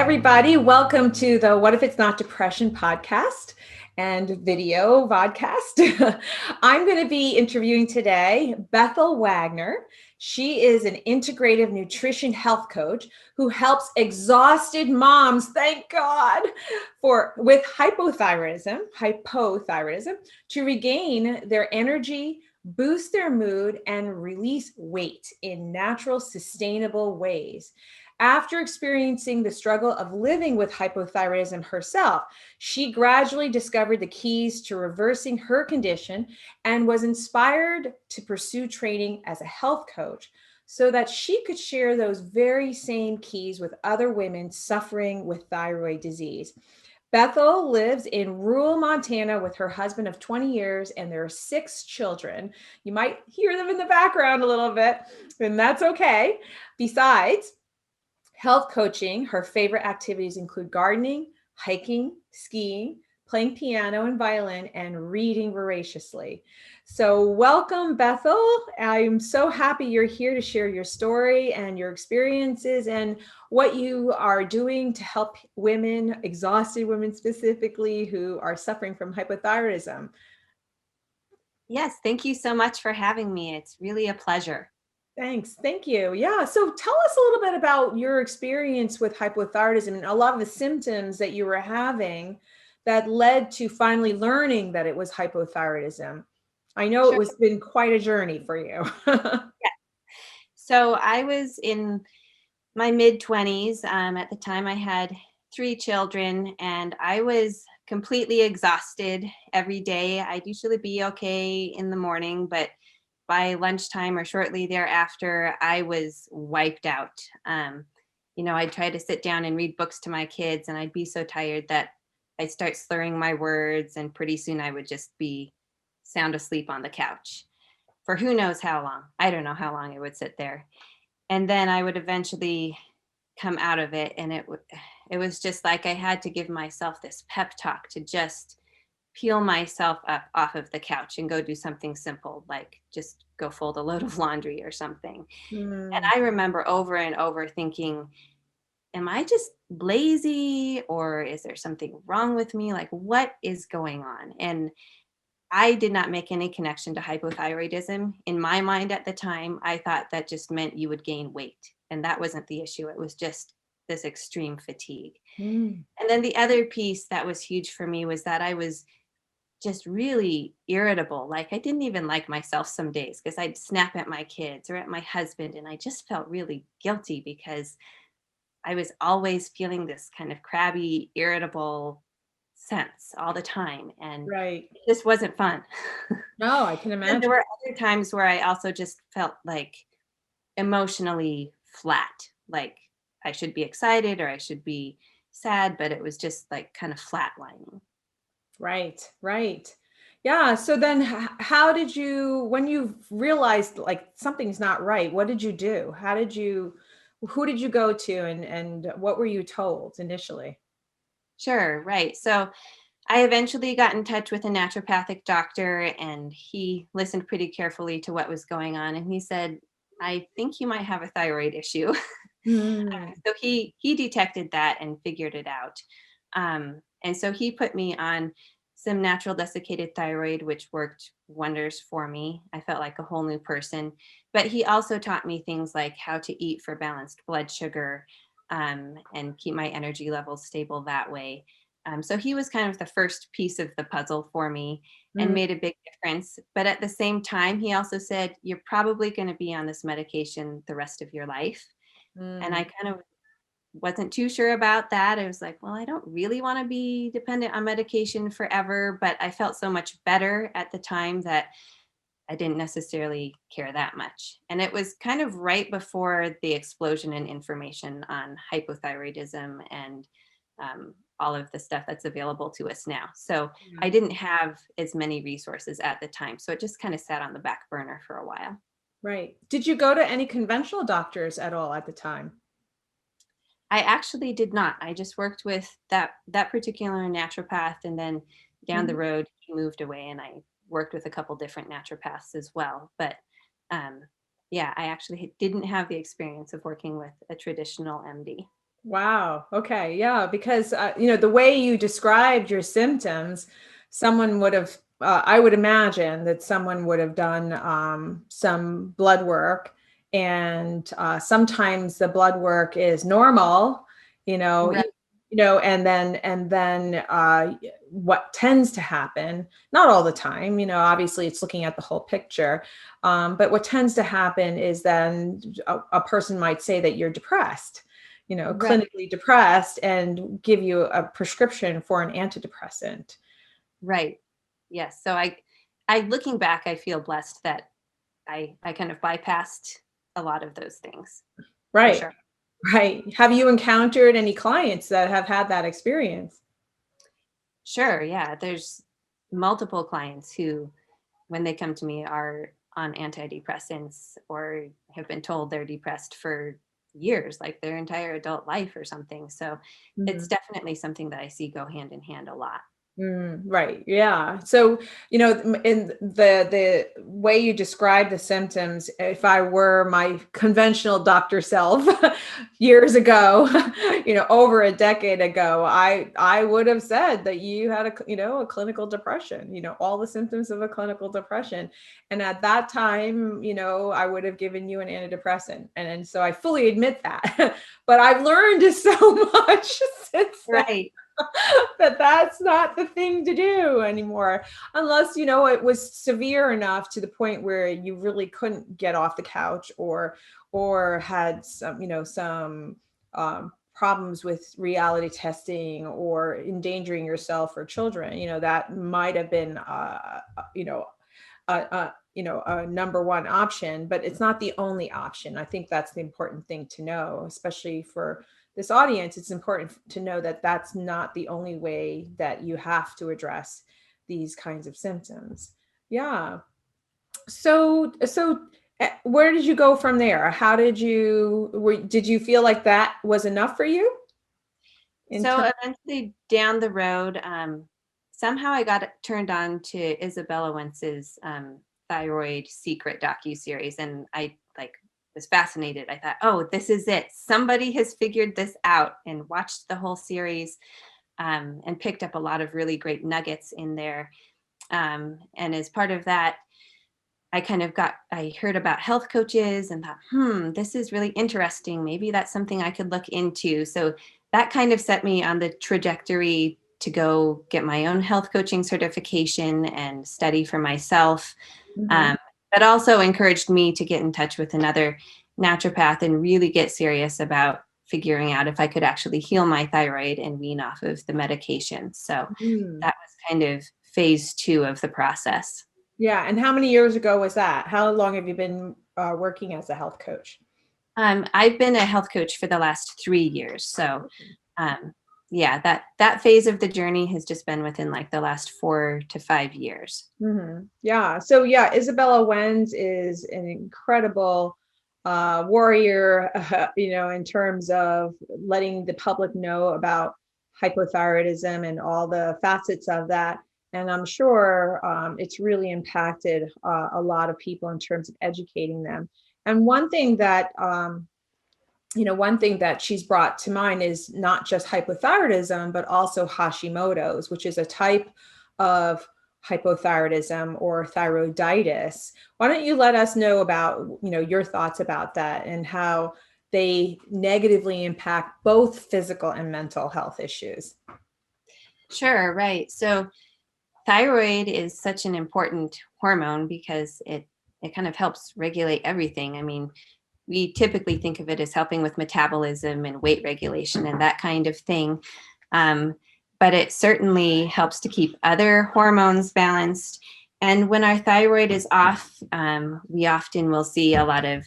everybody. Welcome to the What If It's Not Depression podcast and video vodcast. I'm going to be interviewing today Bethel Wagner. She is an integrative nutrition health coach who helps exhausted moms, thank God, with hypothyroidism to regain their energy, boost their mood, and release weight in natural, sustainable ways. After experiencing the struggle of living with hypothyroidism herself, she gradually discovered the keys to reversing her condition and was inspired to pursue training as a health coach so that she could share those very same keys with other women suffering with thyroid disease. Bethel lives in rural Montana with her husband of 20 years, and there are 6 children. You might hear them in the background a little bit, and that's okay. Besides health coaching, her favorite activities include gardening, hiking, skiing, playing piano and violin, and reading voraciously. So welcome, Bethel. I'm so happy you're here to share your story and your experiences and what you are doing to help women, exhausted women specifically, who are suffering from hypothyroidism. Yes, thank you so much for having me. It's really a pleasure. Thanks. Thank you. Yeah. So tell us a little bit about your experience with hypothyroidism and a lot of the symptoms that you were having that led to finally learning that it was hypothyroidism. I know it Sure. was been quite a journey for you. Yeah. So I was in my mid 20s. At the time, I had 3 children, and I was completely exhausted every day. I'd usually be okay in the morning, but by lunchtime or shortly thereafter, I was wiped out. I'd try to sit down and read books to my kids, and I'd be so tired that I'd start slurring my words, and pretty soon I would just be sound asleep on the couch for who knows how long. I don't know how long it would sit there. And then I would eventually come out of it, and it was just like I had to give myself this pep talk to just peel myself up off of the couch and go do something simple, like just go fold a load of laundry or something. And Mm, I remember over and over thinking, am I just lazy, or is there something wrong with me? Like, what is going on? And I did not make any connection to hypothyroidism. In my mind at the time, I thought that just meant you would gain weight. And that wasn't the issue. It was just this extreme fatigue. mm, And then the other piece that was huge for me was that I was just really irritable. Like, I didn't even like myself some days because I'd snap at my kids or at my husband. And I just felt really guilty because I was always feeling this kind of crabby, irritable sense all the time. And right. it just wasn't fun. No, I can And there imagine. were other times where I also just felt like emotionally flat, like I should be excited or I should be sad, but it was just like kind of flatlining. Right, right. Yeah. So then how did you, when you realized like something's not right, what did you do? Who did you go to and what were you told initially? Sure, right. So I eventually got in touch with a naturopathic doctor, and he listened pretty carefully to what was going on. And he said, I think you might have a thyroid issue. Mm, So he detected that and figured it out. And so he put me on some natural desiccated thyroid, which worked wonders for me. I felt like a whole new person. But he also taught me things like how to eat for balanced blood sugar, and keep my energy levels stable that way. So he was kind of the first piece of the puzzle for me and mm, made a big difference. But at the same time, he also said, you're probably going to be on this medication the rest of your life. And mm. I kind of wasn't too sure about that. I was like, well, I don't really want to be dependent on medication forever, but I felt so much better at the time that I didn't necessarily care that much. And it was kind of right before the explosion in information on hypothyroidism and all of the stuff that's available to us now. So Yeah. I didn't have as many resources at the time. So it just kind of sat on the back burner for a while. Right. Did you go to any conventional doctors at all at the time? I actually did not. I just worked with that particular naturopath, and then down the Mhm. road he moved away, and I worked with a couple different naturopaths as well. But um, yeah, I actually didn't have the experience of working with a traditional MD. Wow. Okay. Yeah. Because, the way you described your symptoms, someone would have, I would imagine that someone would have done some blood work. And sometimes the blood work is normal, you know, Right. e- and then what tends to happen, not all the time, obviously it's looking at the whole picture. But what tends to happen is then a person might say that you're depressed, Right. clinically depressed, and give you a prescription for an antidepressant. Right. Yes. So I looking back, I feel blessed that I kind of bypassed a lot of those things for Right. sure. Right. Have you encountered any clients that have had that experience? Sure. Yeah. There's multiple clients who, when they come to me, are on antidepressants or have been told they're depressed for years, like their entire adult life or something. So it's Mhm. definitely something that I see go hand in hand a lot. Right. Yeah. So, in the way you describe the symptoms, if I were my conventional doctor self years ago, over a decade ago, I would have said that you had a clinical depression, all the symptoms of a clinical depression. And at that time, I would have given you an antidepressant. And so I fully admit that. But I've learned so much since then Right. that that's not the thing to do anymore, unless it was severe enough to the point where you really couldn't get off the couch, or had some problems with reality testing, or endangering yourself or children. That might have been a number one option, but it's not the only option. I think that's the important thing to know, especially for this audience. It's important to know that that's not the only way that you have to address these kinds of symptoms. Yeah. So where did you go from there? How did you feel like that was enough for you in So terms? eventually down the road, somehow I got turned on to Isabella Wentz's Thyroid Secret docu-series, and I like was fascinated. I thought, oh, this is it. Somebody has figured this out, and watched the whole series, and picked up a lot of really great nuggets in there. And as part of that, I heard about health coaches and thought, this is really interesting. Maybe that's something I could look into. So that kind of set me on the trajectory to go get my own health coaching certification and study for myself. Mhm. Um, that also encouraged me to get in touch with another naturopath and really get serious about figuring out if I could actually heal my thyroid and wean off of the medication. So Mm. that was kind of phase two of the process. Yeah. And how many years ago was that? How long have you been working as a health coach? I've been a health coach for the last 3 years. So, um, yeah, that phase of the journey has just been within like the last 4 to 5 years. Yeah. So yeah, Isabella Wenz is an incredible warrior, in terms of letting the public know about hypothyroidism and all the facets of that. And I'm sure it's really impacted a lot of people in terms of educating them. And one thing that she's brought to mind is not just hypothyroidism, but also Hashimoto's, which is a type of hypothyroidism or thyroiditis. Why don't you let us know about, your thoughts about that and how they negatively impact both physical and mental health issues? Sure, right. So thyroid is such an important hormone because it kind of helps regulate everything. I mean, we typically think of it as helping with metabolism and weight regulation and that kind of thing. Um, but it certainly helps to keep other hormones balanced. And when our thyroid is off, we often will see a lot of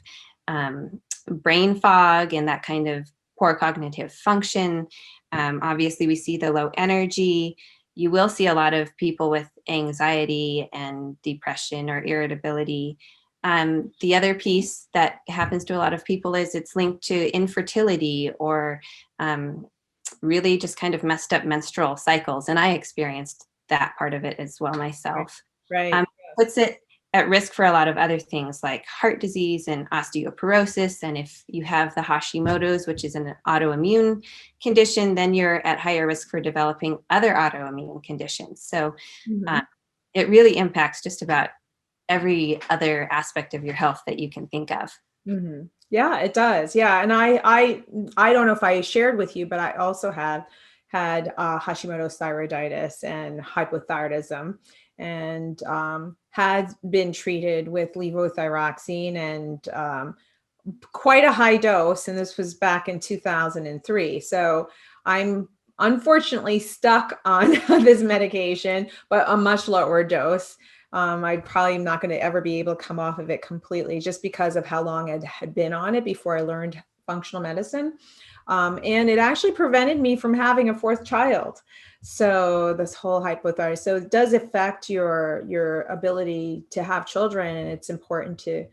brain fog and that kind of poor cognitive function. Obviously, we see the low energy. You will see a lot of people with anxiety and depression or irritability. The other piece that happens to a lot of people is it's linked to infertility or um, really just kind of messed up menstrual cycles. And I experienced that part of it as well Right. myself. Right. Um, puts it at risk for a lot of other things like heart disease and osteoporosis. And if you have the Hashimoto's, which is an autoimmune condition, then you're at higher risk for developing other autoimmune conditions. So Mhm. it really impacts just about every other aspect of your health that you can think of. Mhm. Yeah, it does. Yeah, and I don't know if I shared with you, but I also have had Hashimoto's thyroiditis and hypothyroidism, and had been treated with levothyroxine and quite a high dose. And this was back in 2003. So I'm unfortunately stuck on this medication, but a much lower dose. I probably am not going to ever be able to come off of it completely just because of how long I had been on it before I learned functional medicine. And it actually prevented me from having a fourth child. So this whole hypothyroid, so it does affect your ability to have children, and it's important to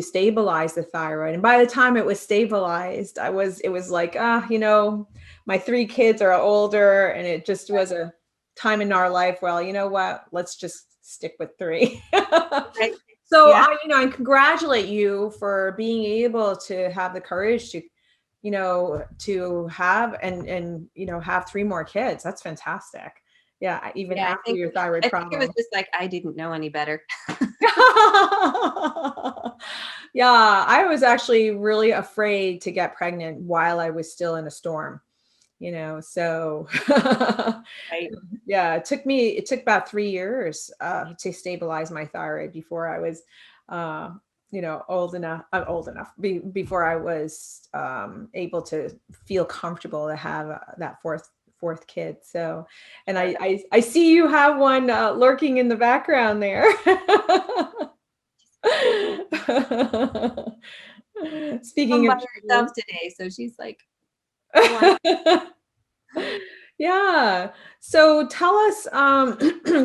stabilize the thyroid. And by the time it was stabilized, it was like, my three kids are older, and it just was a time in our life, well, you know what, let's just stick with three. Right. So Yeah. I congratulate you for being able to have the courage to have and have three more kids. That's fantastic. Yeah, even Yeah. after your thyroid I think it was problem. just like I didn't know any better. Yeah, I was actually really afraid to get pregnant while I was still in a storm, so Right. yeah, it took about 3 years to stabilize my thyroid before I was uh, old enough before I was able to feel comfortable to have that fourth kid. So, and I see you have one lurking in the background there. Home Speaking by of herself children. today. So she's like, I want Yeah. So tell us,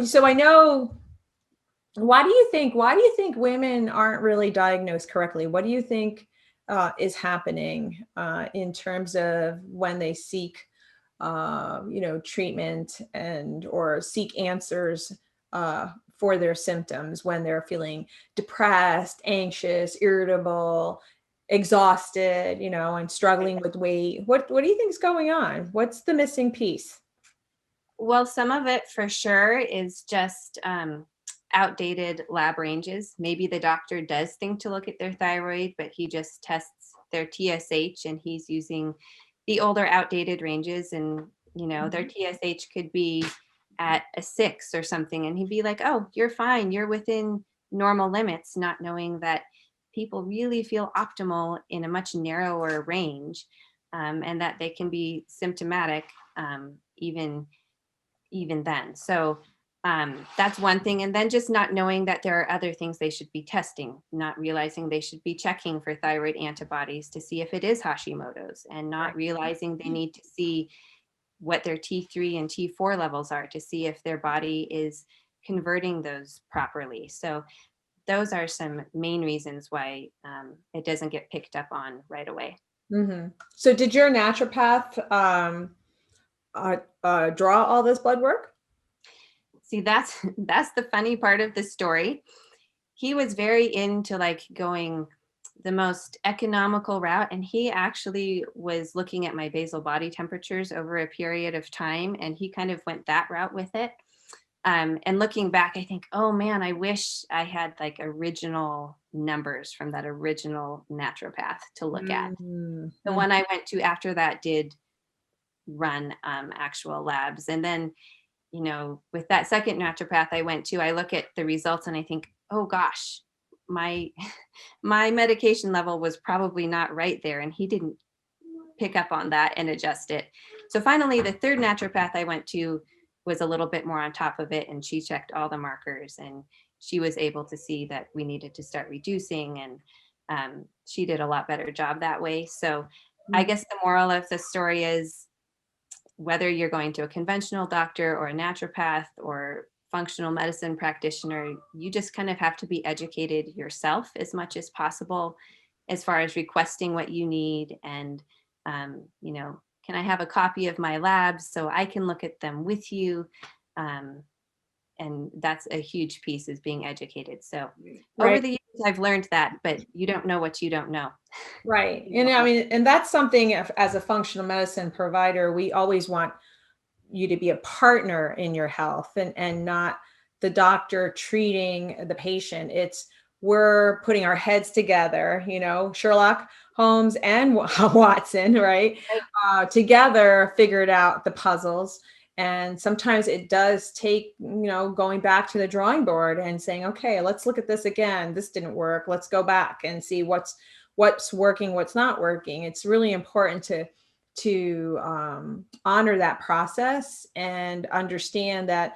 so I know, why do you think women aren't really diagnosed correctly? What do you think is happening in terms of when they seek treatment and or seek answers for their symptoms when they're feeling depressed, anxious, irritable, exhausted, and struggling with weight? What do you think is going on? What's the missing piece? Well, some of it for sure is just outdated lab ranges. Maybe the doctor does think to look at their thyroid, but he just tests their TSH and he's using the older, outdated ranges. And, their Mhm. TSH could be at a 6 or something. And he'd be like, oh, you're fine. You're within normal limits, not knowing that people really feel optimal in a much narrower range, and that they can be symptomatic even then. So that's one thing. And then just not knowing that there are other things they should be testing, not realizing they should be checking for thyroid antibodies to see if it is Hashimoto's, and not Right. realizing they need to see what their T3 and T4 levels are to see if their body is converting those properly. So those are some main reasons why it doesn't get picked up on right away. So did your naturopath draw all this blood work? See, that's that's the funny part of the story. He was very into like going the most economical route, and he actually was looking at my basal body temperatures over a period of time, and he kind of went that route with it. And looking back, I think, oh man, I wish I had like original numbers from that original naturopath to look at. Mm, The mm, one I went to after that did run actual labs. And then, with that second naturopath I went to, I look at the results and I think, oh gosh, my my medication level was probably not right there, and he didn't pick up on that and adjust it. So finally, the third naturopath I went to was a little bit more on top of it, and she checked all the markers, and she was able to see that we needed to start reducing, and she did a lot better job that way. So I mm, guess the moral of the story is, whether you're going to a conventional doctor or a naturopath or functional medicine practitioner, you just kind of have to be educated yourself as much as possible as far as requesting what you need. And, can I have a copy of my labs so I can look at them with you? Um, And that's a huge piece, is being educated. So over Right. the years, I've learned that, but you don't know what you don't know. Right. And I mean, and that's something as a functional medicine provider, we always want you to be a partner in your health and not the doctor treating the patient. It's we're putting our heads together, Sherlock Holmes and Watson, right? Right. Together figured out the puzzles. And sometimes it does take, going back to the drawing board and saying, okay, let's look at this again. This didn't work. Let's go back and see what's working, what's not working. It's really important to honor that process and understand that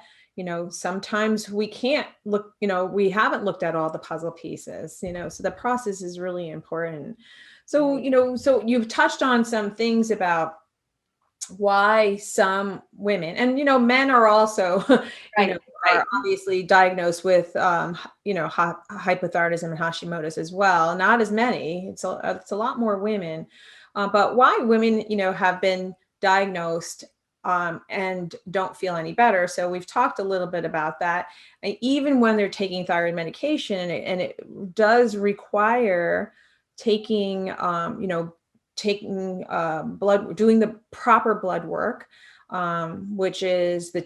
sometimes we can't look, we haven't looked at all the puzzle pieces, so the process is really important. So Right. so you've touched on some things about why some women, and men are also you know Right. are Right. obviously diagnosed with hypothyroidism and Hashimoto's as well. Not as many, it's a lot more women, but why women have been diagnosed and don't feel any better. So we've talked a little bit about that. And even when they're taking thyroid medication, and it does require taking taking blood, doing the proper blood work, which is the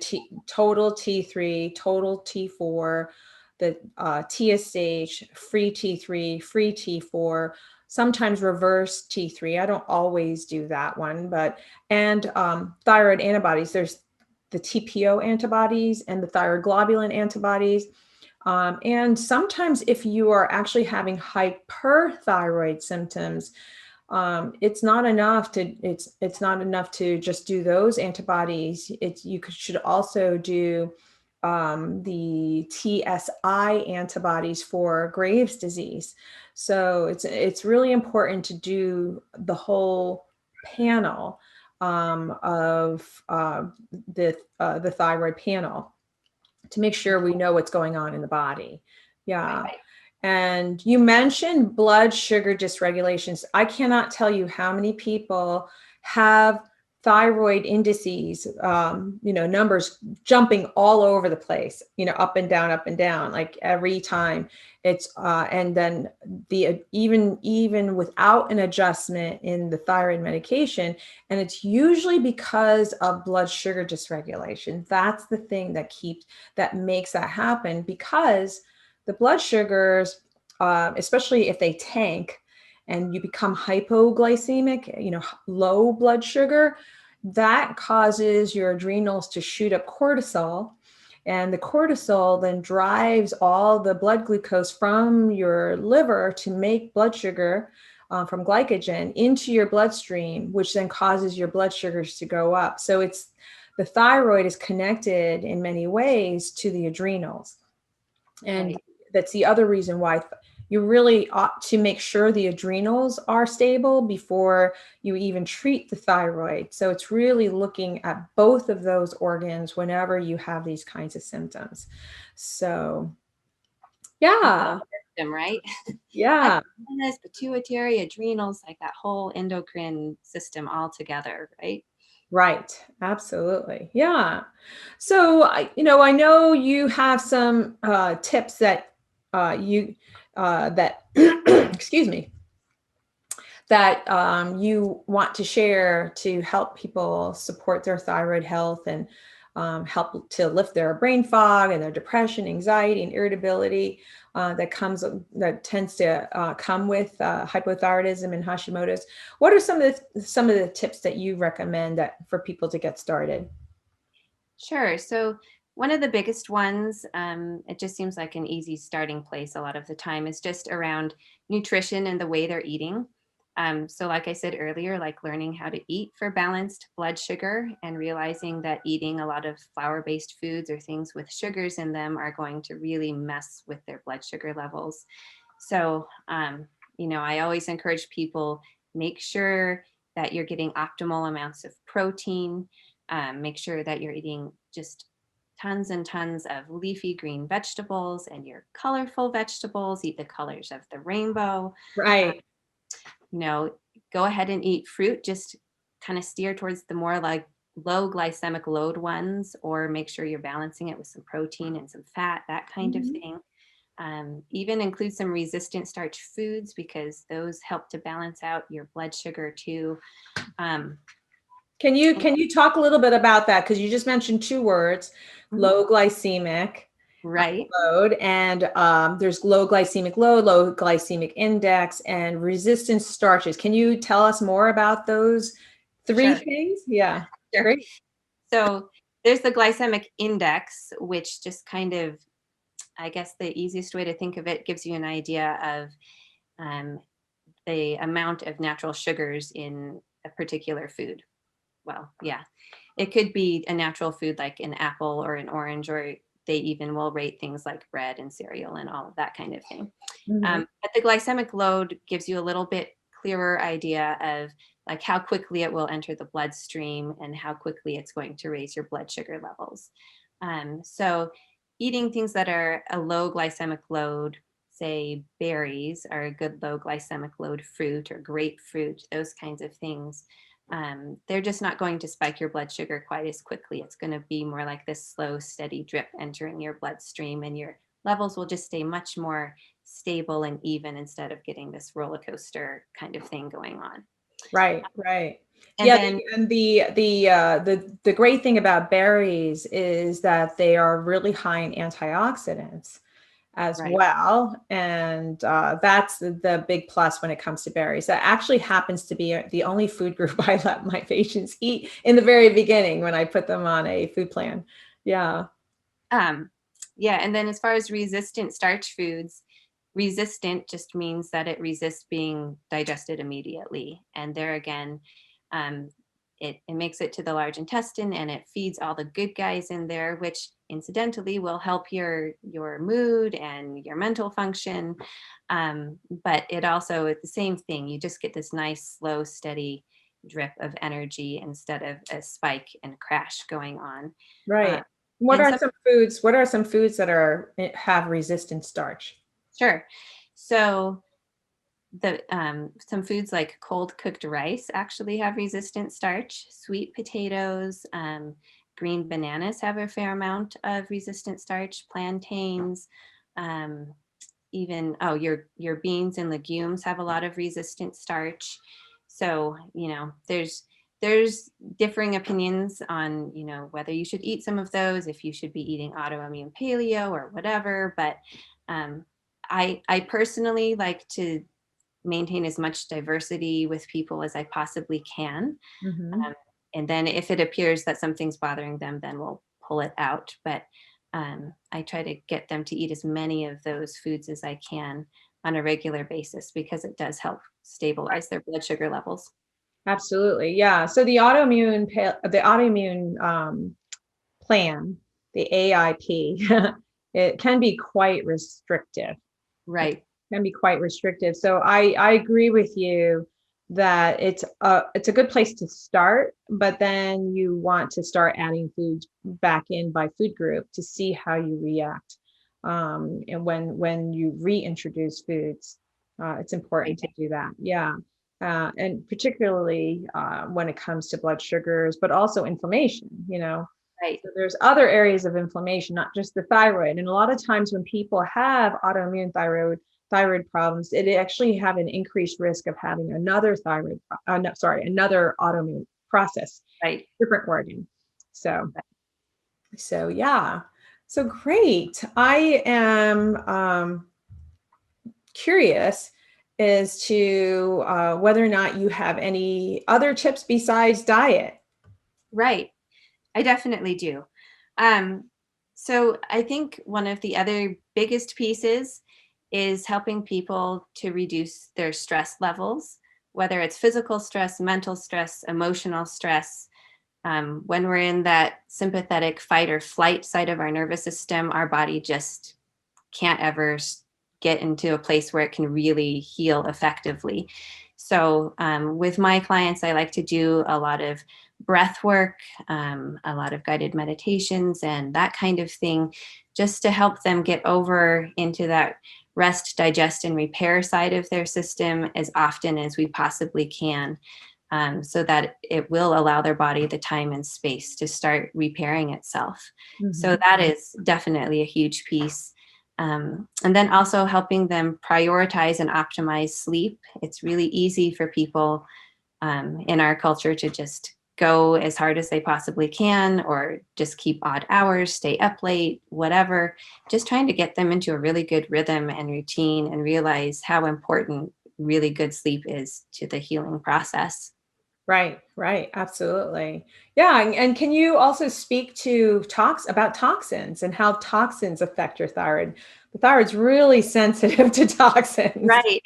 total T3, total T4, the TSH, free T3, free T4, sometimes reverse T3. I don't always do that one, and thyroid antibodies. There's the TPO antibodies and the thyroid globulin antibodies. And sometimes if you are actually having hyperthyroid symptoms, it's not enough to just do those antibodies. You should also do the TSI antibodies for Graves' disease. So it's really important to do the whole panel of the thyroid panel to make sure we know what's going on in the body. Yeah. Right. And you mentioned blood sugar dysregulations. I cannot tell you how many people have thyroid indices, numbers jumping all over the place, up and down, like every time. And then even without an adjustment in the thyroid medication, and it's usually because of blood sugar dysregulation. That's the thing that makes that happen, because the blood sugars, especially if they tank and you become hypoglycemic, low blood sugar, that causes your adrenals to shoot up cortisol. And the cortisol then drives all the blood glucose from your liver to make blood sugar from glycogen into your bloodstream, which then causes your blood sugars to go up. So the thyroid is connected in many ways to the adrenals. And Right. that's the other reason why you really ought to make sure the adrenals are stable before you even treat the thyroid. So it's really looking at both of those organs whenever you have these kinds of symptoms. So, The whole yeah, system, right? yeah, Thyroid, pituitary, adrenals, like that whole endocrine system all together, right? right. Absolutely. Yeah. So, I know you have some tips that excuse me, that you want to share to help people support their thyroid health and help to lift their brain fog and their depression, anxiety, and irritability that tends to come with hypothyroidism and Hashimoto's. What are some of the tips that you recommend for people to get started? Sure. So one of the biggest ones, it just seems like an easy starting place a lot of the time, is just around nutrition and the way they're eating. So, like I said earlier, like learning how to eat for balanced blood sugar and realizing that eating a lot of flour based foods or things with sugars in them are going to really mess with their blood sugar levels. So, I always encourage people, make sure that you're getting optimal amounts of protein. Make sure that you're eating just tons and tons of leafy green vegetables and your colorful vegetables. Eat the colors of the rainbow. Uh, Right. you know, go ahead and eat fruit. Just kind of steer towards the more like low glycemic load ones, or make sure you're balancing it with some protein and some fat, that kind of Mhm. thing. Even include some resistant starch foods because those help to balance out your blood sugar too. Um, Can you talk a little bit about that? Because you just mentioned two words, mhm, low glycemic right. load, and there's low glycemic load, low glycemic index, and resistant starches. Can you tell us more about those three Sure. things? Yeah, Sure. great. So there's the glycemic index, which just kind of, I guess the easiest way to think of it, gives you an idea of um, the amount of natural sugars in a particular food. Well, yeah, it could be a natural food like an apple or an orange, or they even will rate things like bread and cereal and all of that kind of thing. Mhm. But the glycemic load gives you a little bit clearer idea of like how quickly it will enter the bloodstream and how quickly it's going to raise your blood sugar levels. So eating things that are a low glycemic load, say berries are a good low glycemic load fruit, or grapefruit, those kinds of things. They're just not going to spike your blood sugar quite as quickly. It's going to be more like this slow, steady drip entering your bloodstream, and your levels will just stay much more stable and even instead of getting this roller coaster kind of thing going on. Right, right. And Yeah, then, and the great thing about berries is that they are really high in antioxidants as right. well, and that's the big plus when it comes to berries. That actually happens to be the only food group I let my patients eat in the very beginning when I put them on a food plan. Yeah. Um, yeah, and then as far as resistant starch foods, resistant just means that it resists being digested immediately. And there again, um, it makes it to the large intestine and it feeds all the good guys in there, which incidentally will help your mood and your mental function. But it also is the same thing. You just get this nice, slow, steady drip of energy instead of a spike and crash going on. Uh, Right. and some What are some foods that are have resistant starch? Sure. So the some foods like cold cooked rice actually have resistant starch. Sweet potatoes, green bananas have a fair amount of resistant starch. Plantains, um, even your beans and legumes have a lot of resistant starch. So there's differing opinions on whether you should eat some of those, if you should be eating autoimmune paleo or whatever. But um, I personally like to maintain as much diversity with people as I possibly can. Hmm. Um, and then if it appears that something's bothering them, then we'll pull it out. But I try to get them to eat as many of those foods as I can on a regular basis because it does help stabilize their blood sugar levels. Absolutely. Yeah. So the autoimmune plan, the AIP, it can be quite restrictive. It Right, can be quite restrictive. So I agree with you that it's a good place to start, but then you want to start adding foods back in by food group to see how you react. And when you reintroduce foods, it's right, important to do that. Yeah. And particularly when it comes to blood sugars, but also inflammation, right, so there's other areas of inflammation, not just the thyroid. And a lot of times when people have autoimmune thyroid problems, it actually have an increased risk of having another no, sorry, another autoimmune process, right. different organ. So, yeah. So great. I am curious as to whether or not you have any other tips besides diet. Right. I definitely do. Um, so I think one of the other biggest pieces is helping people to reduce their stress levels, whether it's physical stress, mental stress, emotional stress. When we're in that sympathetic fight or flight side of our nervous system, our body just can't ever get into a place where it can really heal effectively. So, with my clients, I like to do a lot of breath work, a lot of guided meditations, and that kind of thing, just to help them get over into that rest, digest, and repair side of their system as often as we possibly can. so that it will allow their body the time and space to start repairing itself. So Mhm. that is definitely a huge piece. And then also helping them prioritize and optimize sleep. It's really easy for people in our culture to just go as hard as they possibly can, or just keep odd hours, stay up late, whatever. Just trying to get them into a really good rhythm and routine and realize how important really good sleep is to the healing process. Right, right, absolutely. Yeah, and can you also speak to about toxins and how toxins affect your thyroid? The thyroid's really sensitive to toxins. Right.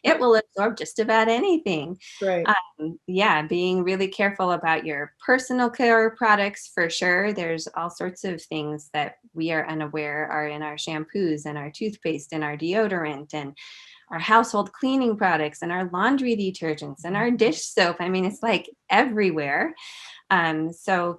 It will absorb just about anything. Right. Yeah, being really careful about your personal care products for sure. There's all sorts of things that we are unaware are in our shampoos and our toothpaste and our deodorant and our household cleaning products and our laundry detergents and our dish soap. I mean, it's like everywhere. So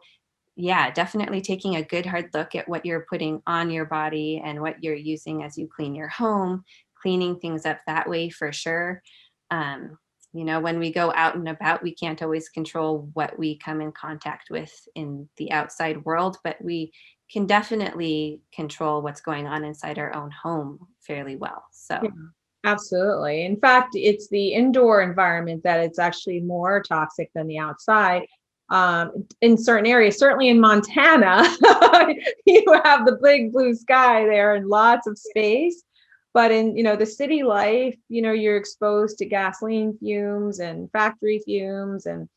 yeah, definitely taking a good hard look at what you're putting on your body and what you're using as you clean your home, cleaning things up that way for sure. Um, when we go out and about, we can't always control what we come in contact with in the outside world, but we can definitely control what's going on inside our own home fairly well. Yeah, So, absolutely. In fact, it's the indoor environment that it's actually more toxic than the outside. In certain areas, certainly in Montana, you have the big blue sky there and lots of space. But in, the city life, you're exposed to gasoline fumes and factory fumes and,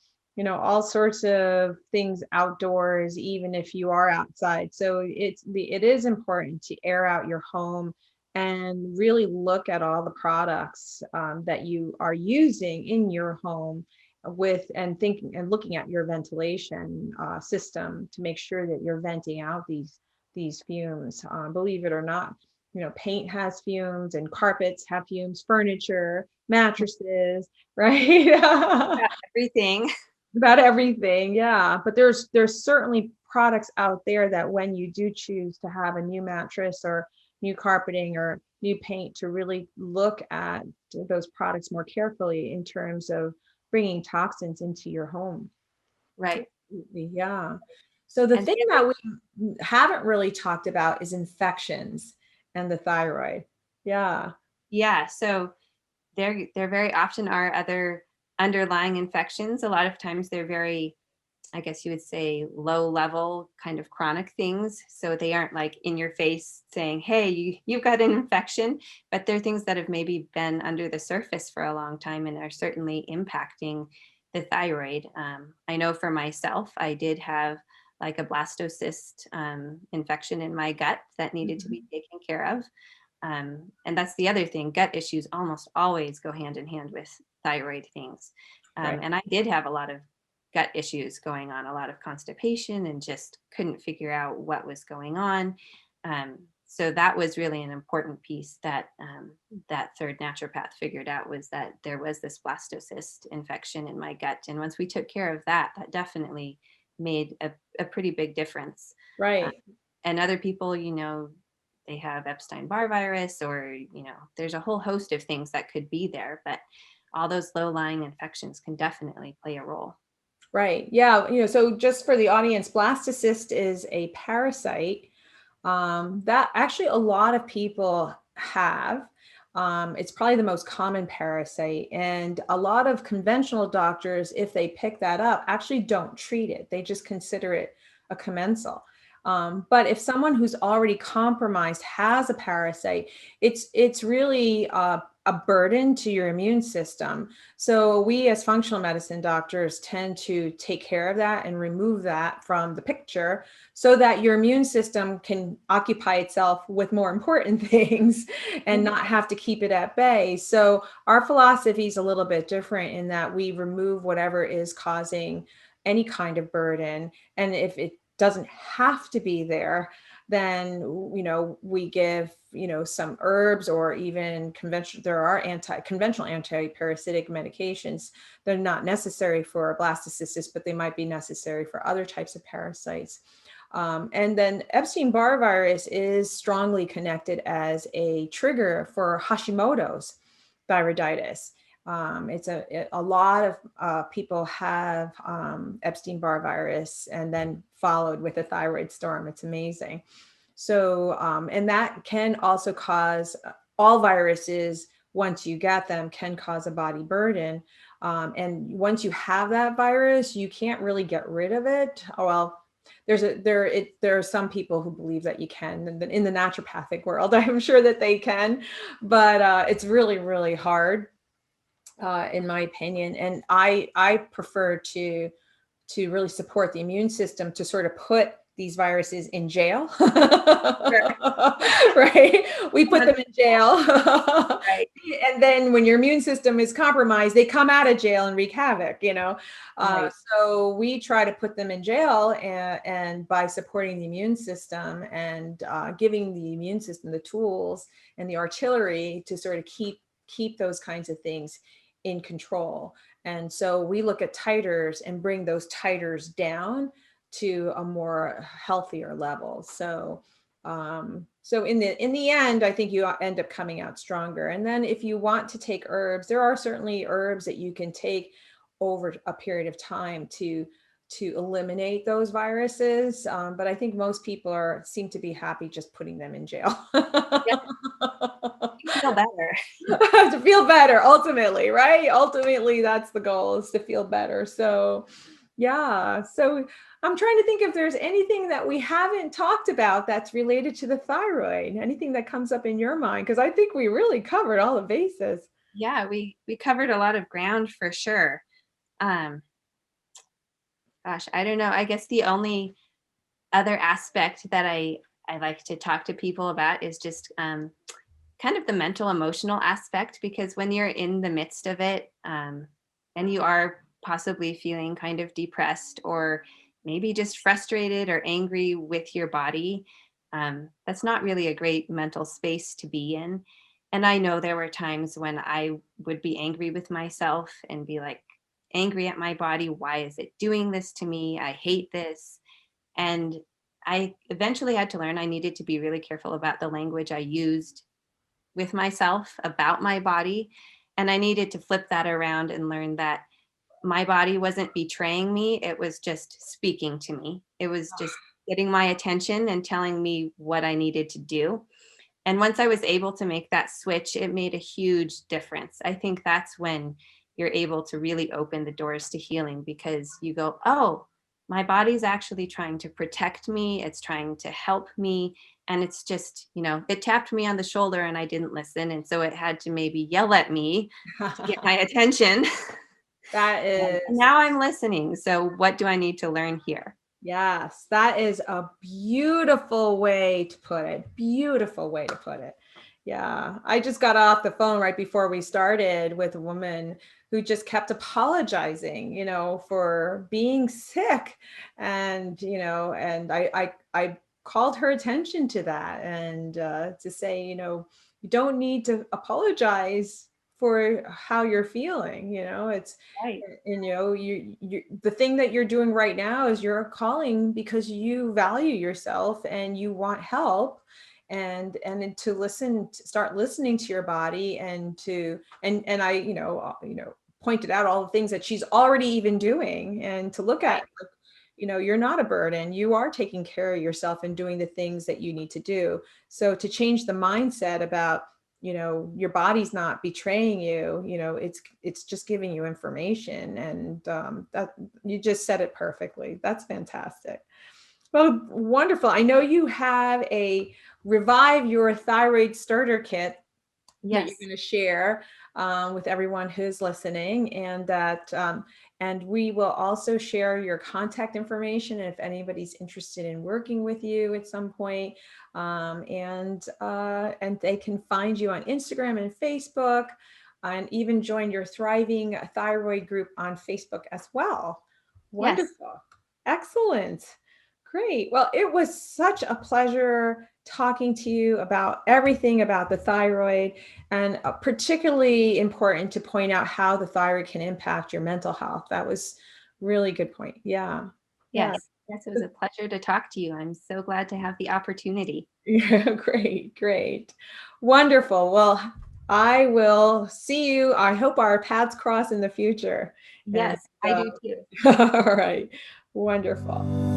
all sorts of things outdoors, even if you are outside. So it is important to air out your home and really look at all the products that you are using in your home with and thinking and looking at your ventilation system to make sure that you're venting out these fumes. Believe it or not, paint has fumes and carpets have fumes, furniture, mattresses, right? yeah, everything. About everything, yeah. But there's certainly products out there that when you do choose to have a new mattress or new carpeting or new paint, to really look at those products more carefully in terms of bringing toxins into your home. Right. Absolutely, yeah. So the And thing the other that we haven't really talked about is infections and the thyroid. Yeah. Yeah, so there very often are other underlying infections. A lot of times they're very, I guess you would say, low level kind of chronic things. So they aren't like in your face saying, "Hey, you've got an infection," but they're things that have maybe been under the surface for a long time and are certainly impacting the thyroid. I know for myself, I did have like a blastocyst infection in my gut that needed to be Mhm. taken care of. And that's the other thing. Gut issues almost always go hand in hand with thyroid things. Right. And I did have a lot of gut issues going on, a lot of constipation, and just couldn't figure out what was going on. So that was really an important piece that that third naturopath figured out, was that there was this blastocyst infection in my gut. And once we took care of that, that definitely made a pretty big difference. Uh, Right. and other people, they have Epstein-Barr virus, or, there's a whole host of things that could be there, but all those low-lying infections can definitely play a role. Right. Yeah. So just for the audience, blastocyst is a parasite that actually a lot of people have. It's probably the most common parasite. And a lot of conventional doctors, if they pick that up, actually don't treat it. They just consider it a commensal. But if someone who's already compromised has a parasite, it's really a burden to your immune system. So we as functional medicine doctors tend to take care of that and remove that from the picture so that your immune system can occupy itself with more important things and not have to keep it at bay. So our philosophy is a little bit different in that we remove whatever is causing any kind of burden. And if it doesn't have to be there, then we give some herbs or even conventional. There are conventional anti-parasitic medications. They're not necessary for blastocystis, but they might be necessary for other types of parasites. And then Epstein-Barr virus is strongly connected as a trigger for Hashimoto's thyroiditis. A lot of people have Epstein-Barr virus and then followed with a thyroid storm. It's amazing. So, and that can also cause all viruses, once you get them, can cause a body burden. And once you have that virus, you can't really get rid of it. Well, there are some people who believe that you can in the naturopathic world. I'm sure that they can, but it's really, really hard, in my opinion. And I prefer to really support the immune system, to sort of put these viruses in jail. Right? We put them in jail. Right. And then when your immune system is compromised, they come out of jail and wreak havoc, you know? Right. So we try to put them in jail, and by supporting the immune system and giving the immune system the tools and the artillery to sort of keep those kinds of things in control. And so we look at titers and bring those titers down to a more healthier level. So in the end, I think you end up coming out stronger. And then if you want to take herbs, there are certainly herbs that you can take over a period of time to eliminate those viruses. But I think most people seem to be happy just putting them in jail. Yeah, you feel better. To feel better, ultimately, right? Ultimately, that's the goal, is to feel better. So yeah. So I'm trying to think if there's anything that we haven't talked about that's related to the thyroid, anything that comes up in your mind, because I think we really covered all the bases. Yeah, we covered a lot of ground for sure. Um, Gosh, I don't know. I guess the only other aspect that I like to talk to people about is just kind of the mental emotional aspect, because when you're in the midst of it, and you are possibly feeling kind of depressed or maybe just frustrated or angry with your body, that's not really a great mental space to be in. And I know there were times when I would be angry with myself and be like, angry at my body. Why is it doing this to me? I hate this. And I eventually had to learn I needed to be really careful about the language I used with myself about my body. And I needed to flip that around and learn that my body wasn't betraying me. It was just speaking to me. It was just getting my attention and telling me what I needed to do. And once I was able to make that switch, it made a huge difference. I think that's when you're able to really open the doors to healing, because you go, oh, my body's actually trying to protect me. It's trying to help me. And it's just, it tapped me on the shoulder and I didn't listen. And so it had to maybe yell at me to get my attention. That is, And now I'm listening. So what do I need to learn here? yes, that is a beautiful way to put it. Beautiful way to put it. Yeah. I just got off the phone right before we started with a woman who just kept apologizing, for being sick. And I called her attention to that, and to say, you don't need to apologize for how you're feeling. It's, Right. and you the thing that you're doing right now is you're calling because you value yourself and you want help, and then to start listening to your body, and I pointed out all the things that she's already even doing, and to look at, like, you're not a burden. You are taking care of yourself and doing the things that you need to do. So to change the mindset about, your body's not betraying you, it's just giving you information. And that, you just said it perfectly. That's fantastic. Well, wonderful. I know you have a Revive Your Thyroid Starter Kit that you're Yes. going to share with everyone who's listening, and we will also share your contact information if anybody's interested in working with you at some point. And they can find you on Instagram and Facebook, and even join your Thriving Thyroid group on Facebook as well. Yes. Wonderful. Excellent. Great. Well, it was such a pleasure talking to you about everything about the thyroid, and particularly important to point out how the thyroid can impact your mental health. That was really good point. Yeah. Yeah. Yes. Yes. It was a pleasure to talk to you. I'm so glad to have the opportunity. Yeah. Great. Great. Wonderful. Well, I will see you. I hope our paths cross in the future. And Yes, I do too. all right, wonderful.